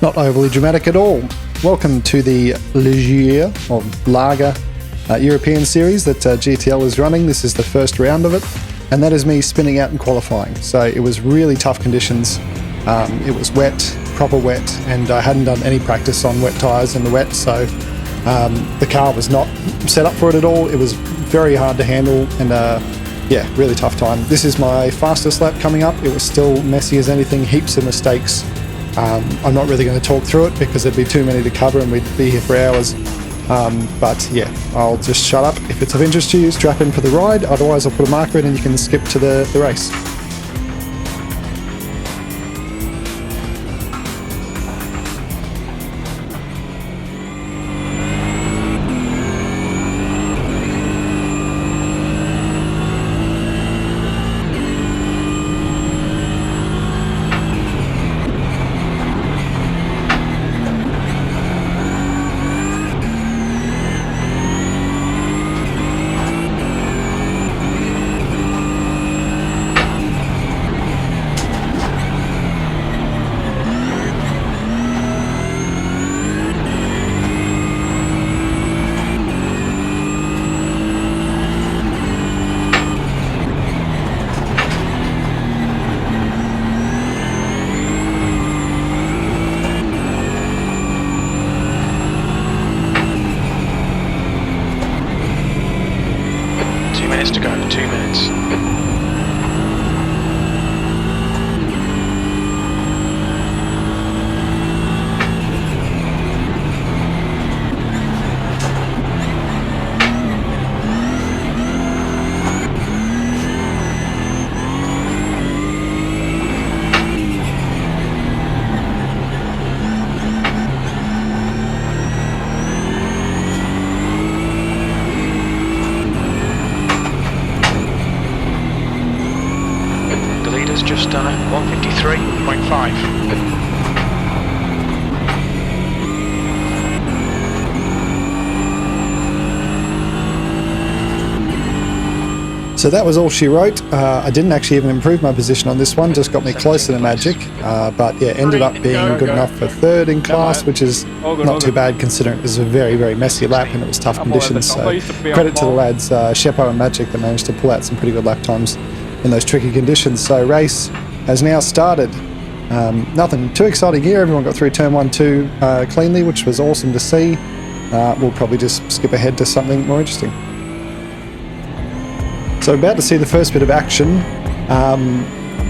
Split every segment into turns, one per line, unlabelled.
Not overly dramatic at all. Welcome to the Ligier, or Lager, European series that GTL is running. This is the first round of it, and that is me spinning out and qualifying. So it was really tough conditions. It was wet, proper wet, and I hadn't done any practice on wet tyres in the wet, so the car was not set up for it at all. It was very hard to handle, and yeah, really tough time. This is my fastest lap coming up. It was still messy as anything, heaps of mistakes. I'm not really going to talk through it because there'd be too many to cover and we'd be here for hours. But yeah, I'll just shut up. If it's of interest to you, strap in for the ride. Otherwise, I'll put a marker in and you can skip to the race.
To go, 2 minutes. Just done it, 153.5.
So that was all she wrote. I didn't actually even improve my position on this one, just got me closer to Magic. But yeah, ended up being good enough for third in class, which is not too bad considering it was a very, very messy lap and it was tough conditions. So credit to the lads, Shepo and Magic, that managed to pull out some pretty good lap times in those tricky conditions. So race has now started. Nothing too exciting here. Everyone got through turn 1, 2 cleanly, which was awesome to see. We'll probably just skip ahead to something more interesting. So about to see the first bit of action.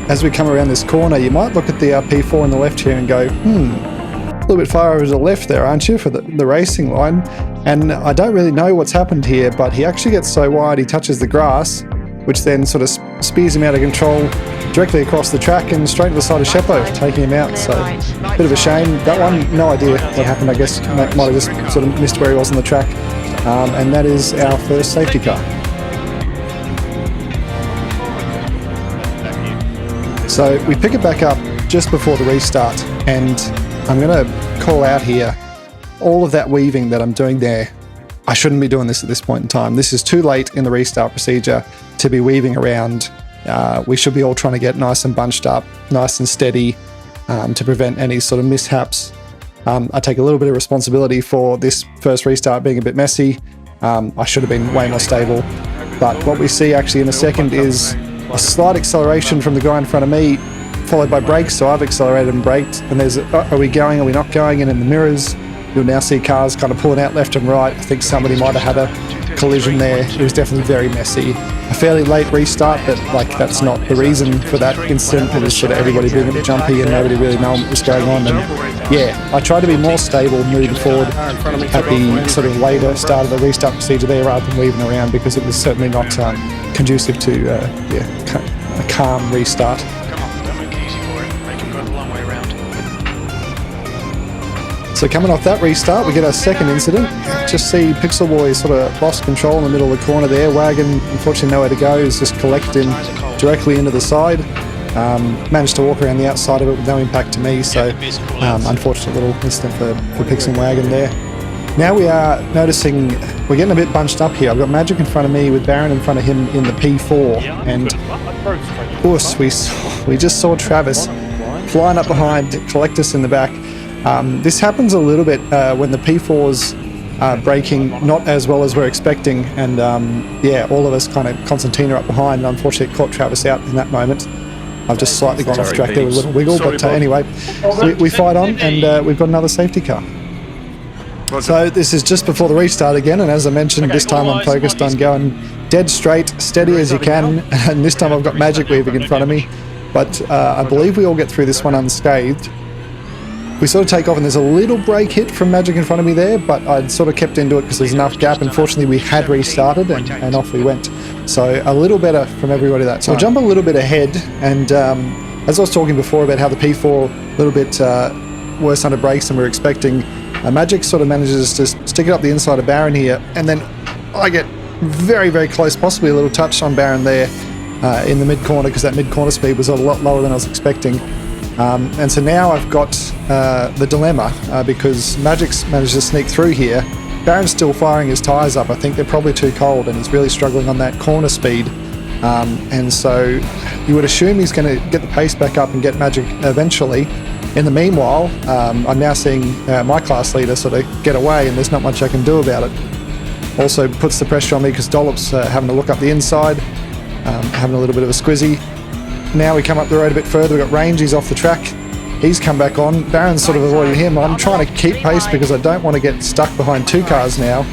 As we come around this corner, you might look at the P4 on the left here and go, a little bit far over to the left there, aren't you, for the racing line? And I don't really know what's happened here, but he actually gets so wide he touches the grass, which then sort of speeds him out of control directly across the track and straight to the side of Shepo, taking him out. So a bit of a shame. That one, no idea what happened. I guess might have just sort of missed where he was on the track. And that is our first safety car. So we pick it back up just before the restart, and I'm going to call out here all of that weaving that I'm doing there. I shouldn't be doing this at this point in time. This is too late in the restart procedure to be weaving around. We should be all trying to get nice and bunched up, nice and steady, to prevent any sort of mishaps. I take a little bit of responsibility for this first restart being a bit messy. I should have been way more stable. But what we see actually in a second is a slight acceleration from the guy in front of me, followed by brakes. So I've accelerated and braked, and there's are we going, are we not going? And in the mirrors, you'll now see cars kind of pulling out left and right. I think somebody might have had a collision there. It was definitely very messy. A fairly late restart, but like that's not the reason for that incident. It was sort of everybody being a bit jumpy and nobody really knowing what was going on. And yeah, I try to be more stable moving forward at the sort of later start of the restart procedure there rather than weaving around, because it was certainly not conducive to a calm restart. So coming off that restart, we get our second incident. Just see Pixel Boy sort of lost control in the middle of the corner there. Wagon, unfortunately nowhere to go, is just collected directly into the side. Managed to walk around the outside of it with no impact to me, so unfortunate little incident for Pixel Wagon there. Now we are noticing we're getting a bit bunched up here. I've got Magic in front of me with Baron in front of him in the P4, and we just saw Travis flying up behind to collect us in the back. This happens a little bit when the P4's braking not as well as we're expecting, and yeah, all of us kind of Constantina up behind, and unfortunately it caught Travis out in that moment. I've just slightly gone off track there with a little wiggle, but anyway, we fight on, and we've got another safety car. So this is just before the restart again, and as I mentioned, this time I'm focused on going dead straight, steady as you can, and this time I've got Magic weaving in front of me, but I believe we all get through this one unscathed. We sort of take off, and there's a little brake hit from Magic in front of me there, but I'd sort of kept into it because there's enough gap. Unfortunately, we had restarted, and off we went. So a little better from everybody that time. So I'll jump a little bit ahead, and as I was talking before about how the P4 a little bit worse under brakes than we were expecting, Magic sort of manages to stick it up the inside of Baron here, and then I get very, very close, possibly a little touch on Baron there in the mid-corner, because that mid-corner speed was a lot lower than I was expecting. And so now I've got the dilemma because Magic's managed to sneak through here. Baron's still firing his tyres up. I think they're probably too cold, and he's really struggling on that corner speed. And so you would assume he's going to get the pace back up and get Magic eventually. In the meanwhile, I'm now seeing my class leader sort of get away, and there's not much I can do about it. Also puts the pressure on me because Dollop's having to look up the inside, having a little bit of a squizzy. Now we come up the road a bit further, we've got Range, he's off the track. He's come back on. Baron's sort of avoided him. I'm trying to keep pace because I don't want to get stuck behind two cars now.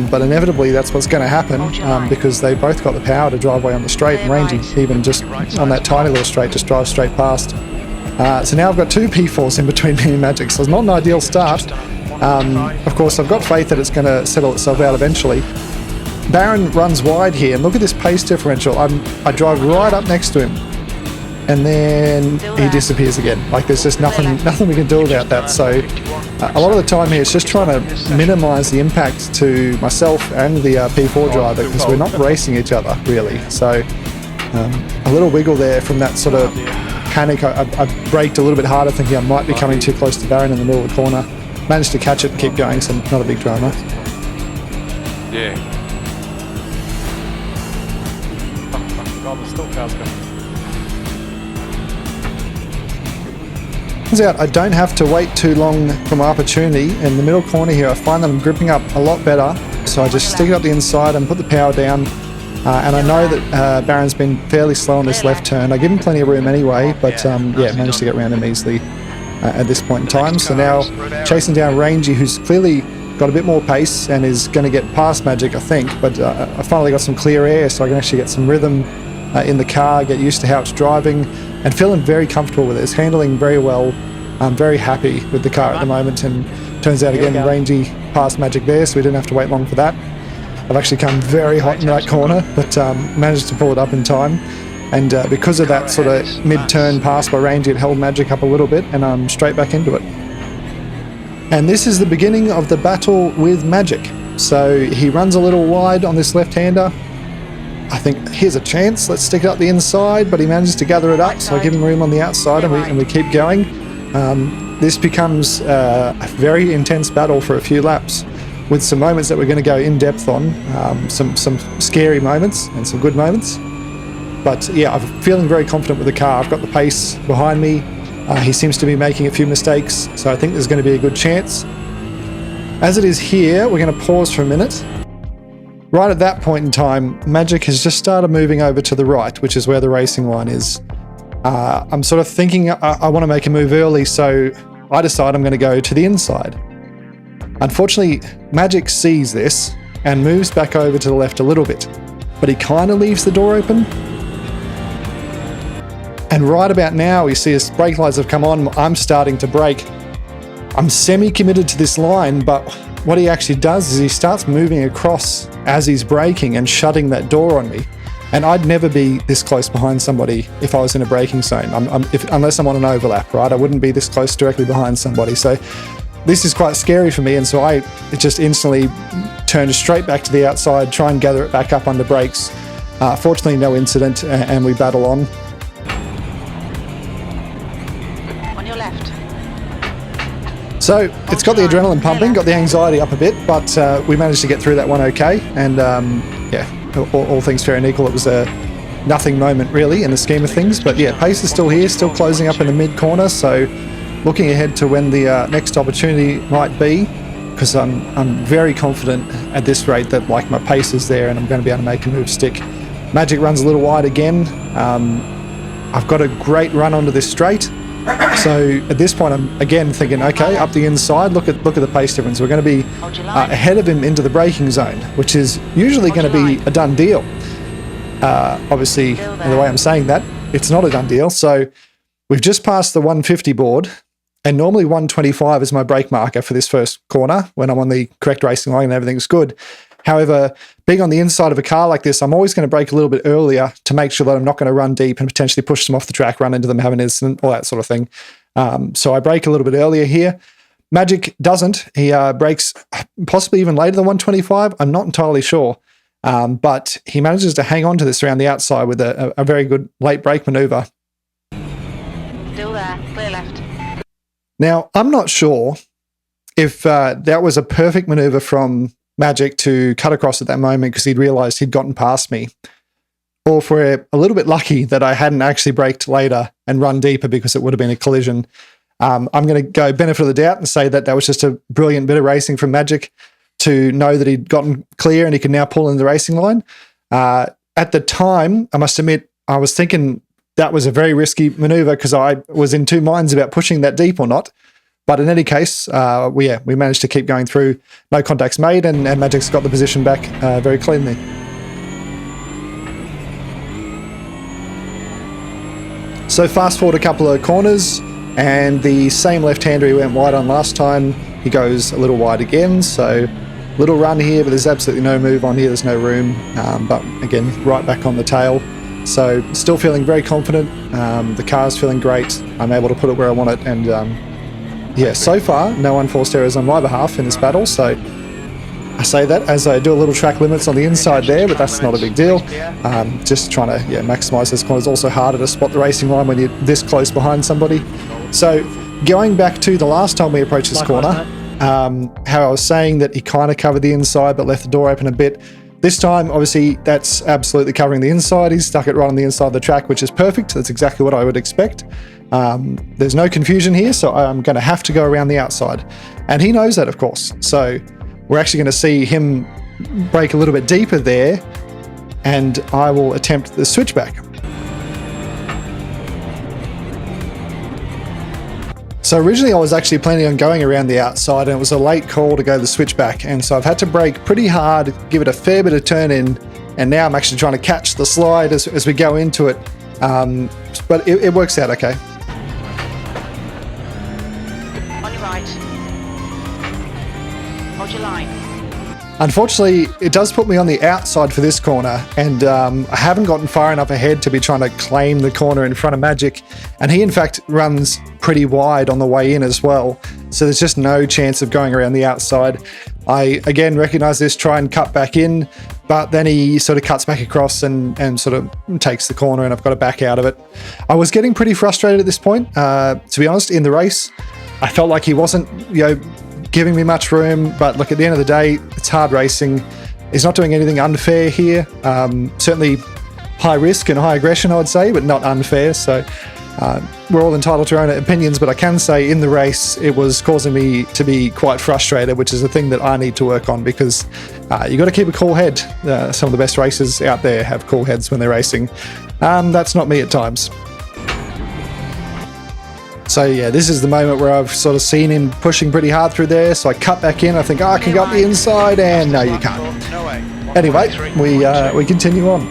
But inevitably that's what's going to happen because they both got the power to drive away on the straight, and Range even just on that tiny little straight just drives straight past. So now I've got two P4s in between me and Magic, so it's not an ideal start. Of course, I've got faith that it's going to settle itself out eventually. Baron runs wide here, and look at this pace differential. I drive right up next to him, and then he disappears again. Like, there's just nothing we can do about that. So a lot of the time here it's just trying to minimise the impact to myself and the P4 driver, because we're not racing each other really. So a little wiggle there from that sort of panic. I braked a little bit harder, thinking I might be coming too close to Baron in the middle of the corner. Managed to catch it and keep going, so not a big drama.
Yeah. God, the still cars coming.
Turns out I don't have to wait too long for my opportunity. In the middle corner here, I find that I'm gripping up a lot better, so I just stick it up the inside and put the power down. And I know that Baron's been fairly slow on this left turn. I give him plenty of room anyway, but yeah, managed to get around him easily at this point in time. So now chasing down Rangy, who's clearly got a bit more pace and is going to get past Magic, I think. But I finally got some clear air, so I can actually get some rhythm in the car, get used to how it's driving, and feeling very comfortable with it. It's handling very well. I'm very happy with the car at the moment, and turns out again Rangy passed Magic there, so we didn't have to wait long for that. I've actually come very hot in that corner, but managed to pull it up in time. And because of that sort of mid-turn pass by Rangy, it held Magic up a little bit, and I'm straight back into it. And this is the beginning of the battle with Magic. So he runs a little wide on this left-hander. I think here's a chance, let's stick it up the inside, but he manages to gather it up, so I give him room on the outside, and we keep going. This becomes a very intense battle for a few laps, with some moments that we're going to go in depth on, some scary moments and some good moments. But yeah, I'm feeling very confident with the car. I've got the pace behind me. He seems to be making a few mistakes, so I think there's going to be a good chance. As it is here, we're going to pause for a minute. Right at that point in time, Magic has just started moving over to the right, which is where the racing line is. I'm sort of thinking I want to make a move early, so I decide I'm going to go to the inside. Unfortunately, Magic sees this and moves back over to the left a little bit, but he kind of leaves the door open. And right about now, we see his brake lights have come on. I'm starting to brake. I'm semi-committed to this line, but what he actually does is he starts moving across as he's braking and shutting that door on me. And I'd never be this close behind somebody if I was in a braking zone, unless I'm on an overlap, right? I wouldn't be this close directly behind somebody. So this is quite scary for me, and so I just instantly turned straight back to the outside, try and gather it back up under brakes. Fortunately, no incident, and we battle on.
On your left.
So it's got the adrenaline pumping, got the anxiety up a bit, but we managed to get through that one okay. And yeah, all things fair and equal, it was a nothing moment really in the scheme of things. But yeah, pace is still here, still closing up in the mid corner, so looking ahead to when the next opportunity might be, because I'm very confident at this rate that like my pace is there and I'm going to be able to make a move stick. Magic runs a little wide again. I've got a great run onto this straight. So at this point, I'm again thinking, okay, up the inside, look at the pace difference. We're going to be ahead of him into the braking zone, which is usually going to be a done deal. Obviously, the way I'm saying that, it's not a done deal. So we've just passed the 150 board, and normally 125 is my brake marker for this first corner when I'm on the correct racing line and everything's good. However, being on the inside of a car like this, I'm always going to brake a little bit earlier to make sure that I'm not going to run deep and potentially push them off the track, run into them, have an incident, all that sort of thing. So I brake a little bit earlier here. Magic doesn't. He brakes possibly even later than 125. I'm not entirely sure. But he manages to hang on to this around the outside with a very good late brake maneuver.
Still there, clear left.
Now, I'm not sure if that was a perfect maneuver from Magic to cut across at that moment because he'd realised he'd gotten past me, or if we're a little bit lucky that I hadn't actually braked later and run deeper because it would have been a collision. I'm going to go benefit of the doubt and say that was just a brilliant bit of racing from Magic to know that he'd gotten clear and he can now pull in the racing line. At the time, I must admit, I was thinking that was a very risky maneuver because I was in two minds about pushing that deep or not. But in any case, we managed to keep going through, no contacts made, and Magic's got the position back very cleanly. So fast forward a couple of corners, and the same left-hander he went wide on last time, he goes a little wide again, so little run here, but there's absolutely no move on here, there's no room, but again, right back on the tail. So still feeling very confident, the car's feeling great, I'm able to put it where I want it, and yeah, so far, no unforced errors on my behalf in this battle, so I say that as I do a little track limits on the inside there, but that's not a big deal. Just trying to maximise this corner. It's also harder to spot the racing line when you're this close behind somebody. So going back to the last time we approached this corner, how I was saying that he kind of covered the inside but left the door open a bit. This time, obviously, that's absolutely covering the inside. He's stuck it right on the inside of the track, which is perfect. That's exactly what I would expect. There's no confusion here, so I'm going to have to go around the outside. And he knows that, of course. So we're actually going to see him brake a little bit deeper there, and I will attempt the switchback. So originally I was actually planning on going around the outside, and it was a late call to go the switchback, and so I've had to brake pretty hard, give it a fair bit of turn in, and now I'm actually trying to catch the slide as we go into it. But it works out okay.
On your right. Hold your line.
Unfortunately, it does put me on the outside for this corner, and I haven't gotten far enough ahead to be trying to claim the corner in front of Magic, and he in fact runs pretty wide on the way in as well, so there's just no chance of going around the outside. I again recognize this, try and cut back in, but then he sort of cuts back across and sort of takes the corner, and I've got to back out of it. I was getting pretty frustrated at this point, to be honest, in the race. I felt like he wasn't, giving me much room, but look, at the end of the day, it's hard racing. He's not doing anything unfair here. Certainly high risk and high aggression, I would say, but not unfair. So we're all entitled to our own opinions, but I can say in the race, it was causing me to be quite frustrated, which is a thing that I need to work on, because you got to keep a cool head. Some of the best racers out there have cool heads when they're racing. That's not me at times. So yeah, this is the moment where I've sort of seen him pushing pretty hard through there, so I cut back in. I think, I can go up the inside, and no, you can't. Anyway, we continue on.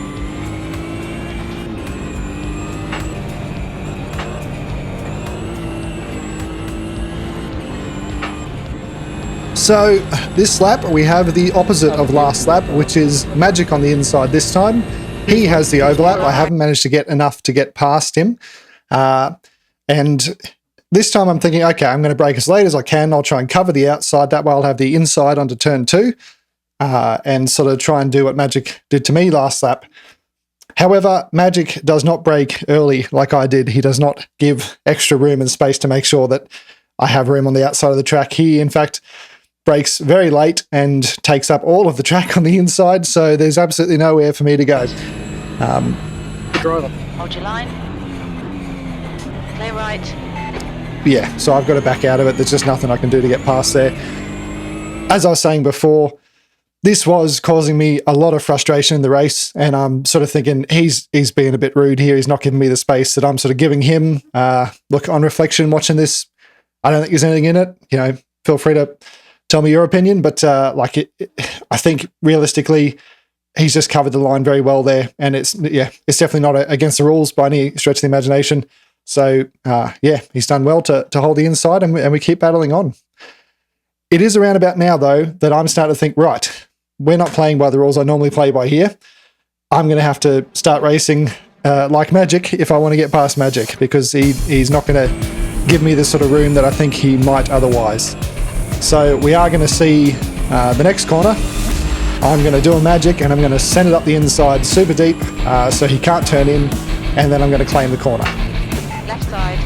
So this lap, we have the opposite of last lap, which is Magic on the inside this time. He has the overlap. I haven't managed to get enough to get past him. And this time I'm thinking, okay, I'm going to brake as late as I can. I'll try and cover the outside. That way I'll have the inside onto turn 2 and sort of try and do what Magic did to me last lap. However, Magic does not brake early like I did. He does not give extra room and space to make sure that I have room on the outside of the track. He, in fact, brakes very late and takes up all of the track on the inside, so there's absolutely nowhere for me to go.
Hold your line. Clear right.
yeah, so I've got to back out of it. There's just nothing I can do to get past there. As I was saying before, this was causing me a lot of frustration in the race, and I'm sort of thinking he's being a bit rude here. He's not giving me the space that I'm sort of giving him. Look, on reflection, watching this, I don't think there's anything in it. You know, feel free to tell me your opinion, but I think realistically, he's just covered the line very well there, and it's definitely not against the rules by any stretch of the imagination. So he's done well to hold the inside, and we keep battling on. It is around about now, though, that I'm starting to think, right, we're not playing by the rules I normally play by here. I'm going to have to start racing like Magic if I want to get past Magic, because he's not going to give me the sort of room that I think he might otherwise. So we are going to see the next corner. I'm going to do a Magic, and I'm going to send it up the inside super deep so he can't turn in, and then I'm going to claim the corner.
Left side.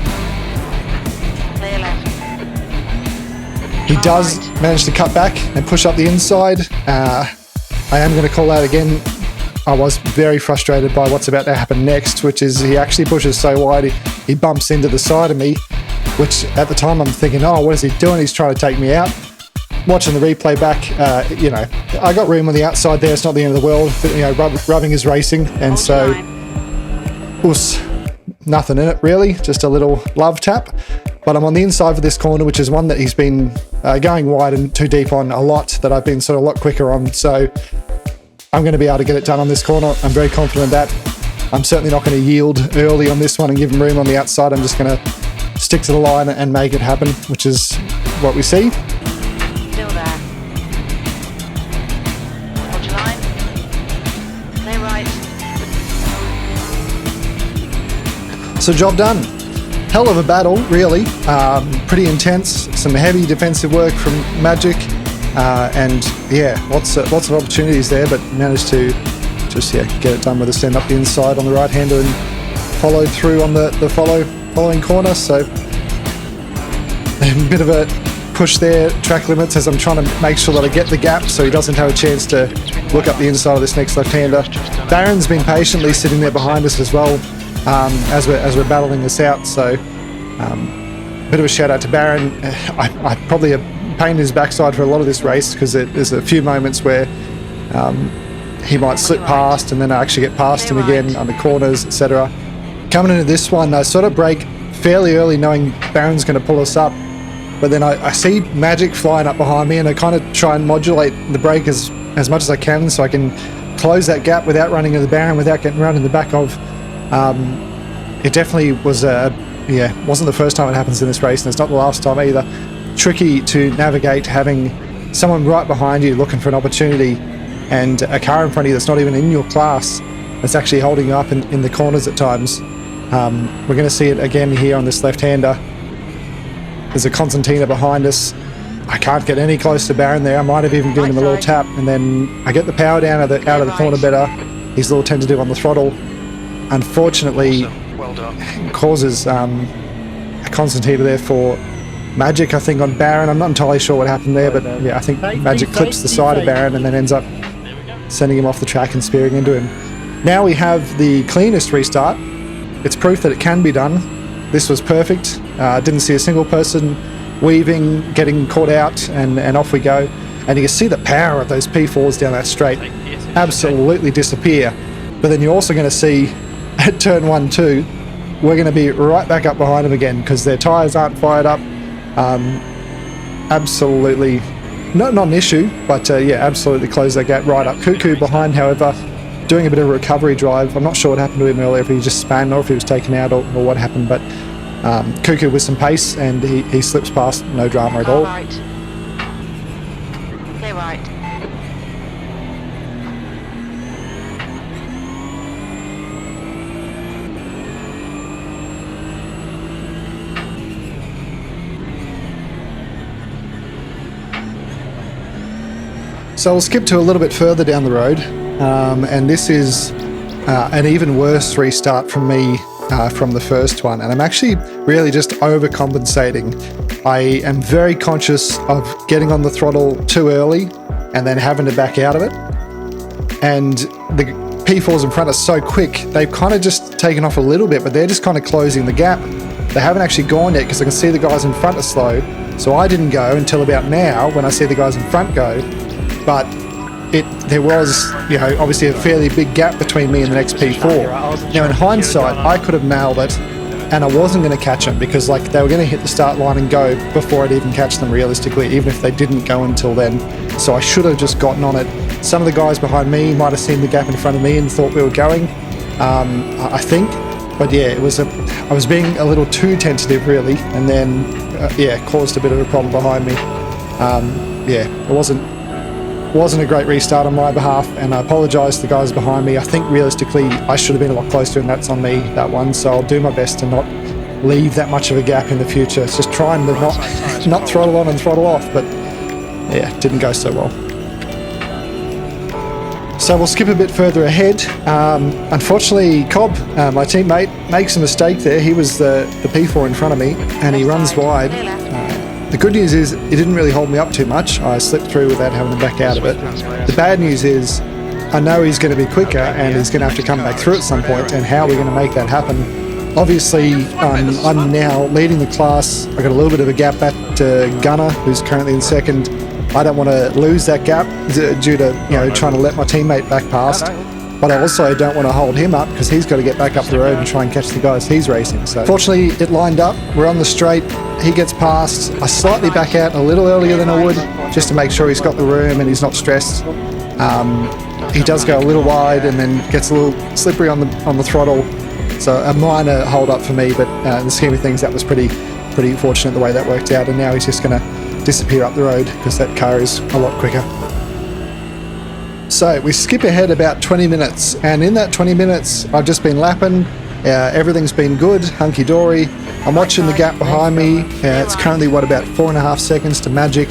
Clear left.
He does manage to cut back and push up the inside. I am going to call out again. I was very frustrated by what's about to happen next, which is he actually pushes so wide, he bumps into the side of me, which at the time I'm thinking, oh, what is he doing? He's trying to take me out. Watching the replay back, I got room on the outside there. It's not the end of the world, but, rubbing is racing. And so, nothing in it really, just a little love tap. But I'm on the inside for this corner, which is one that he's been going wide and too deep on a lot, that I've been sort of a lot quicker on. So I'm going to be able to get it done on this corner. I'm very confident that. I'm certainly not going to yield early on this one and give him room on the outside. I'm just going to stick to the line and make it happen, which is what we see.
Still there. Hold your line. Clear right.
So job done. Hell of a battle, really. Pretty intense. Some heavy defensive work from Magic, and lots of opportunities there. But managed to just get it done with a send up the inside on the right hander and followed through on the following corner. So a bit of a push there. Track limits as I'm trying to make sure that I get the gap, so he doesn't have a chance to look up the inside of this next left hander. Darren's been patiently sitting there behind us as well. As we're battling this out, so bit of a shout out to Barron. I probably a pain in his backside for a lot of this race, because there's a few moments where he might slip past and then I actually get past him again on the corners, etc. Coming into this one, I sort of brake fairly early knowing Barron's going to pull us up, but then I see Magic flying up behind me, and I kind of try and modulate the brake as much as I can so I can close that gap without running into the Barron, without getting run in the back of. It definitely was wasn't the first time it happens in this race, and it's not the last time either. Tricky to navigate having someone right behind you looking for an opportunity, and a car in front of you that's not even in your class that's actually holding you up in the corners at times. We're going to see it again here on this left-hander. There's a Constantina behind us. I can't get any close to Barron there. I might have even given him a little tap, and then I get the power down out of the corner better. He's a little tentative on the throttle. Unfortunately,
well done.
Causes a Constantina there for Magic, I think, on Barron. I'm not entirely sure what happened there, but I think Magic clips the side of Barron and then ends up sending him off the track and spearing into him. Now we have the cleanest restart. It's proof that it can be done. This was perfect. Didn't see a single person weaving, getting caught out, and off we go. And you can see the power of those P4s down that straight absolutely disappear. But then you're also going to see at turn 1-2, we're going to be right back up behind them again, because their tyres aren't fired up. Absolutely not an issue, but absolutely close that gap right up. Cuckoo behind, however, doing a bit of a recovery drive. I'm not sure what happened to him earlier, if he just span or if he was taken out or what happened, but Cuckoo with some pace, and he slips past, no drama at all.
Right. Clear right.
So we'll skip to a little bit further down the road, and this is an even worse restart from me from the first one, and I'm actually really just overcompensating. I am very conscious of getting on the throttle too early and then having to back out of it, and the P4s in front are so quick, they've kind of just taken off a little bit, but they're just kind of closing the gap. They haven't actually gone yet because I can see the guys in front are slow. So I didn't go until about now when I see the guys in front go. But there was, obviously a fairly big gap between me and the next P4. Now in hindsight, I could have nailed it and I wasn't going to catch them because they were going to hit the start line and go before I'd even catch them realistically, even if they didn't go until then. So I should have just gotten on it. Some of the guys behind me might have seen the gap in front of me and thought we were going, I think. But yeah, I was being a little too tentative really, and then caused a bit of a problem behind me. It wasn't a great restart on my behalf, and I apologise to the guys behind me. I think realistically I should have been a lot closer, and that's on me, that one. So I'll do my best to not leave that much of a gap in the future. It's just trying to not throttle on and throttle off, but yeah, it didn't go so well. So we'll skip a bit further ahead. Unfortunately, Cobb, my teammate, makes a mistake there. He was the P4 in front of me, and he runs wide. The good news is it didn't really hold me up too much. I slipped through without having to back out of it. The bad news is I know he's going to be quicker and he's going to have to come back through at some point, and how are we going to make that happen? Obviously, I'm now leading the class. I got a little bit of a gap back to Gunner, who's currently in second. I don't want to lose that gap due to trying to let my teammate back past, but I also don't want to hold him up because he's got to get back up the road and try and catch the guys he's racing. So fortunately, it lined up. We're on the straight. He gets past. I slightly back out a little earlier than I would, just to make sure he's got the room and he's not stressed. He does go a little wide and then gets a little slippery on the throttle. So a minor hold up for me, but in the scheme of things, that was pretty fortunate the way that worked out. And now he's just going to disappear up the road because that car is a lot quicker. So we skip ahead about 20 minutes, and in that 20 minutes I've just been lapping. Everything's been good, hunky-dory. I'm watching the gap behind me. It's currently about 4.5 seconds to Magic.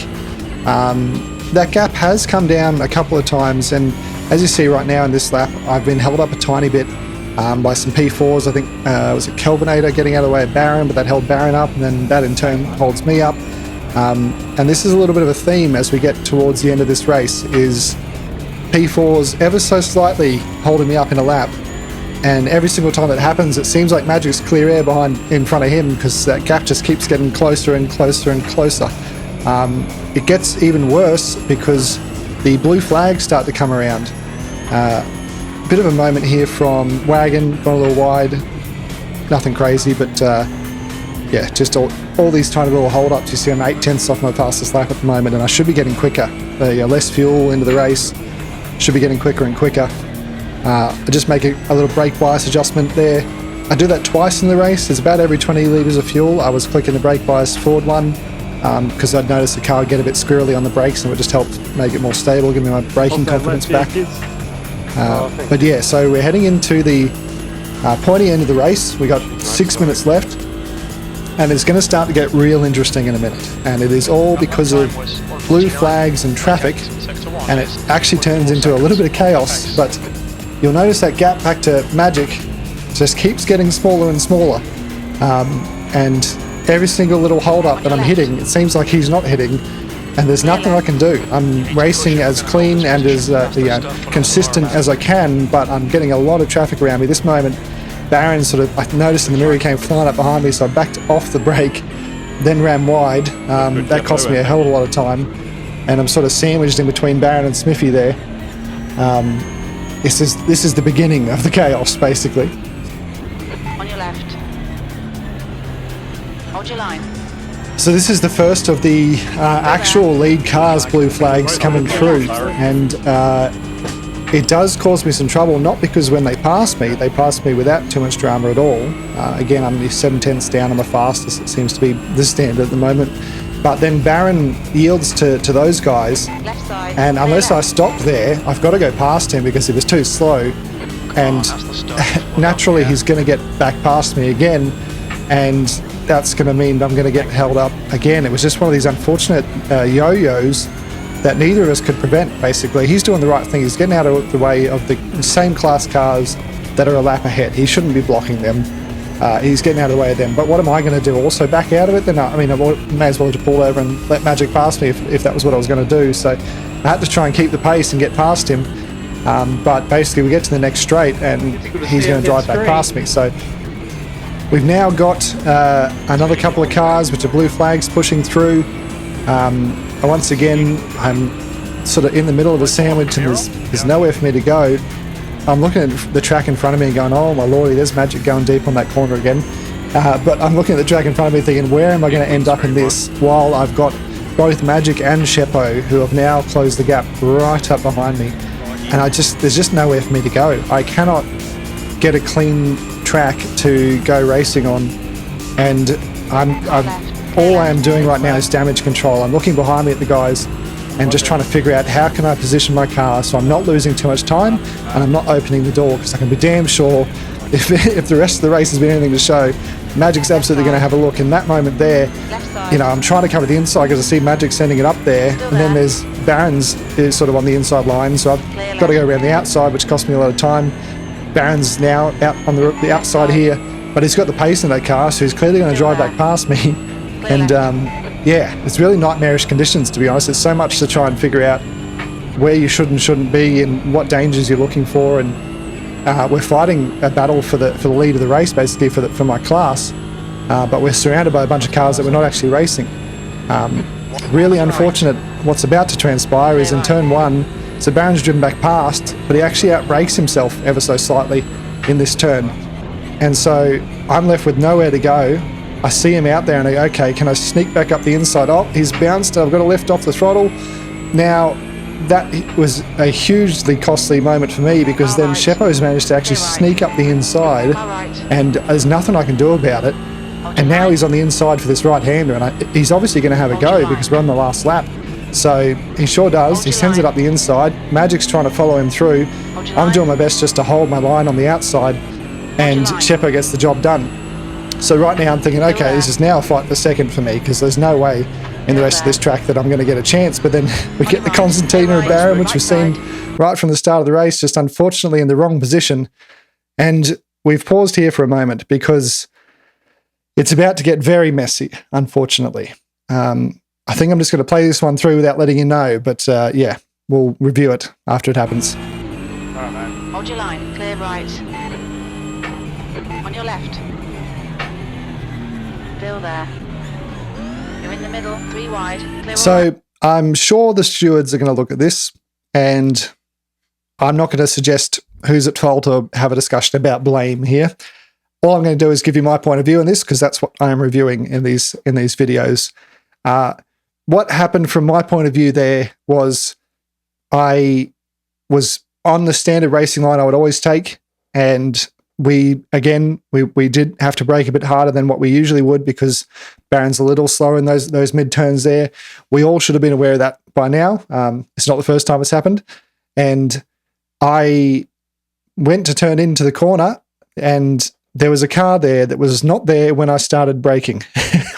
That gap has come down a couple of times, and as you see right now in this lap, I've been held up a tiny bit by some P4s. I think was it Kelvinator getting out of the way of Baron, but that held Baron up, and then that in turn holds me up. And this is a little bit of a theme as we get towards the end of this race, is P4s ever so slightly holding me up in a lap, and every single time that happens it seems like Magic's clear air in front of him because that gap just keeps getting closer and closer and closer. It gets even worse because the blue flags start to come around. Bit of a moment here from Wagon, gone a little wide, nothing crazy, but yeah, just all these tiny little hold-ups. You see I'm 8/10 off my fastest lap at the moment, and I should be getting quicker. Less fuel into the race, should be getting quicker and quicker. I just make a little brake bias adjustment there. I do that twice in the race. It's about every 20 litres of fuel. I was clicking the brake bias forward one because I'd noticed the car would get a bit squirrely on the brakes, and it would just help make it more stable, give me my braking confidence back. But yeah, so we're heading into the pointy end of the race. We got 6 minutes left, and it's going to start to get real interesting in a minute. And it is all because of blue flags and traffic, and it actually turns into a little bit of chaos. But you'll notice that gap back to Magic just keeps getting smaller and smaller, and every single little hold up that I'm hitting, it seems like he's not hitting, and there's nothing I can do. I'm racing as clean and as consistent as I can, but I'm getting a lot of traffic around me. This moment, Baron I noticed in the mirror he came flying up behind me, so I backed off the brake, then ran wide. That cost me a hell of a lot of time, and I'm sort of sandwiched in between Baron and Smithy there. This is the beginning of the chaos, basically.
On your left. Hold your line.
So this is the first of the actual lead cars blue flags coming through, and it does cause me some trouble, not because when they pass me without too much drama at all. Again, I'm 7/10 down on the fastest, it seems to be the standard at the moment. But then Baron yields to those guys,
Left side.
and unless I stop there, I've got to go past him because he was too slow, and naturally he's going to get back past me again, and that's going to mean I'm going to get held up again. It was just one of these unfortunate yo-yos that neither of us could prevent, basically. He's doing the right thing. He's getting out of the way of the same class cars that are a lap ahead. He shouldn't be blocking them. He's getting out of the way of them. But what am I going to do? Also back out of it? Then I may as well just pull over and let Magic pass me if that was what I was going to do. So I had to try and keep the pace and get past him. But basically we get to the next straight and he's going to drive back past me. So We've now got another couple of cars which are blue flags pushing through. Once again, I'm sort of in the middle of a sandwich and there's nowhere for me to go. I'm looking at the track in front of me and going, oh my lordy, there's Magic going deep on that corner again. But I'm looking at the track in front of me thinking, where am I going to end up in this, while I've got both Magic and Sheppo who have now closed the gap right up behind me. And there's just nowhere for me to go. I cannot get a clean track to go racing on, and all I am doing right now is damage control. I'm looking behind me at the guys and just trying to figure out how can I position my car so I'm not losing too much time and I'm not opening the door, because I can be damn sure if the rest of the race has been anything to show, Magic's absolutely going to have a look. In that moment there, you know, I'm trying to cover the inside because I see Magic sending it up there, and then there's Barron's is sort of on the inside line, so I've got to go around the outside, which cost me a lot of time. Barron's now out on the outside here, but he's got the pace in that car, so he's clearly going to drive back past me. And yeah, it's really nightmarish conditions, to be honest. There's so much to try and figure out where you should and shouldn't be and what dangers you're looking for, and we're fighting a battle for the lead of the race, basically for my class, but we're surrounded by a bunch of cars that we're not actually racing. Really unfortunate. What's about to transpire is in turn one, so Barron's driven back past, but he actually outbrakes himself ever so slightly in this turn, and so I'm left with nowhere to go. I see him out there and I go, okay, can I sneak back up the inside? Oh, he's bounced. I've got to lift off the throttle. Now, that was a hugely costly moment for me, because then Sheppo's managed to actually sneak up the inside, and there's nothing I can do about it. And now he's on the inside for this right-hander, and he's obviously going to have a go because we're on the last lap. So he sure does. He sends it up the inside. Magic's trying to follow him through. I'm doing my best just to hold my line on the outside, and Sheppo gets the job done. So right now I'm thinking, okay, this is now a fight for second for me, because there's no way in the rest of this track that I'm going to get a chance. But then we get the Constantina and Barron, which we've seen right from the start of the race, just unfortunately in the wrong position. And we've paused here for a moment because it's about to get very messy, unfortunately. I think I'm just going to play this one through without letting you know, but yeah, we'll review it after it happens.
All right, man.
Hold your line, clear right. On your left. Still there. You're in the middle, 3 wide. Clear.
So I'm sure the stewards are going to look at this, and I'm not going to suggest who's at fault or have a discussion about blame here. All I'm going to do is give you my point of view on this, because that's what I am reviewing in these videos. What happened from my point of view there was I was on the standard racing line I would always take, and we did have to brake a bit harder than what we usually would, because Barron's a little slower in those mid turns there. We all should have been aware of that by now. It's not the first time it's happened. And I went to turn into the corner, and there was a car there that was not there when I started braking.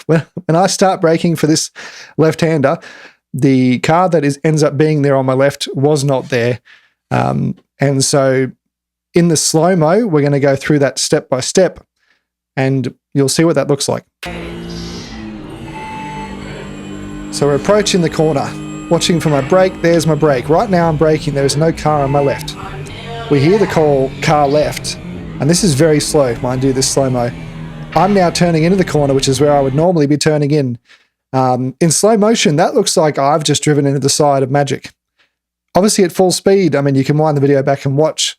When I start braking for this left-hander, the car that ends up being there on my left was not there. And so in the slow-mo, we're going to go through that step by step, and you'll see what that looks like. So we're approaching the corner, watching for my brake. There's my brake. Right now I'm braking. There is no car on my left. We hear the call, car left, and this is very slow, mind you, this slow-mo. I'm now turning into the corner, which is where I would normally be turning in. In slow motion, that looks like I've just driven into the side of Magic. Obviously at full speed, I mean, you can wind the video back and watch.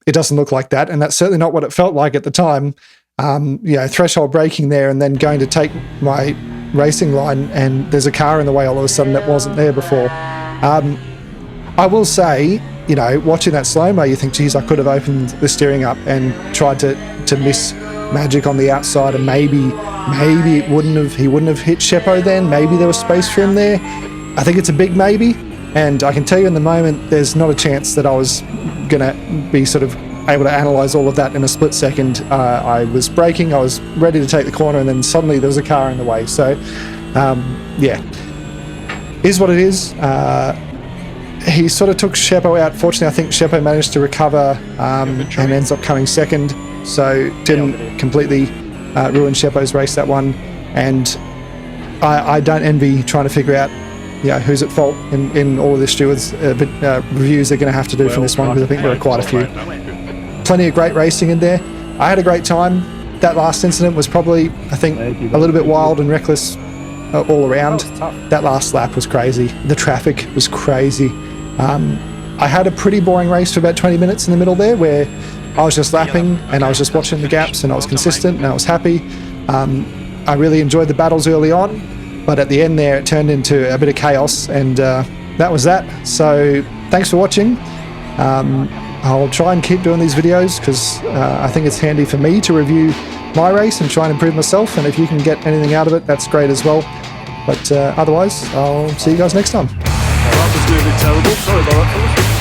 It doesn't look like that, and that's certainly not what it felt like at the time. You know, threshold braking there and then going to take my racing line, and there's a car in the way all of a sudden that wasn't there before. I will say, you know, watching that slow-mo, you think, geez, I could have opened the steering up and tried to miss Magic on the outside, and maybe he wouldn't have hit Sheppo then. Maybe there was space for him there. I think it's a big maybe, and I can tell you in the moment there's not a chance that I was gonna be sort of able to analyze all of that in a split second. I was braking, I was ready to take the corner, and then suddenly there was a car in the way. So yeah, is what it is. He sort of took Sheppo out. Fortunately, I think Sheppo managed to recover and ends up coming second, so didn't completely ruin Sheppo's race, that one. And I don't envy trying to figure out, you know, who's at fault in all of the stewards' reviews they're going to have to do from this one, because I think there are quite a few. Plenty of great racing in there. I had a great time. that last incident was probably, I think, a little bit wild and reckless all around.
That was tough.
That last lap was crazy. The traffic was crazy. I had a pretty boring race for about 20 minutes in the middle there, where I was just lapping and I was just watching the gaps, and I was consistent and I was happy. I really enjoyed the battles early on, but at the end there it turned into a bit of chaos, and that was that. So thanks for watching. I'll try and keep doing these videos because I think it's handy for me to review my race and try and improve myself, and if you can get anything out of it, that's great as well. But otherwise, I'll see you guys next time.
That was nearly terrible. Sorry about that, fellas.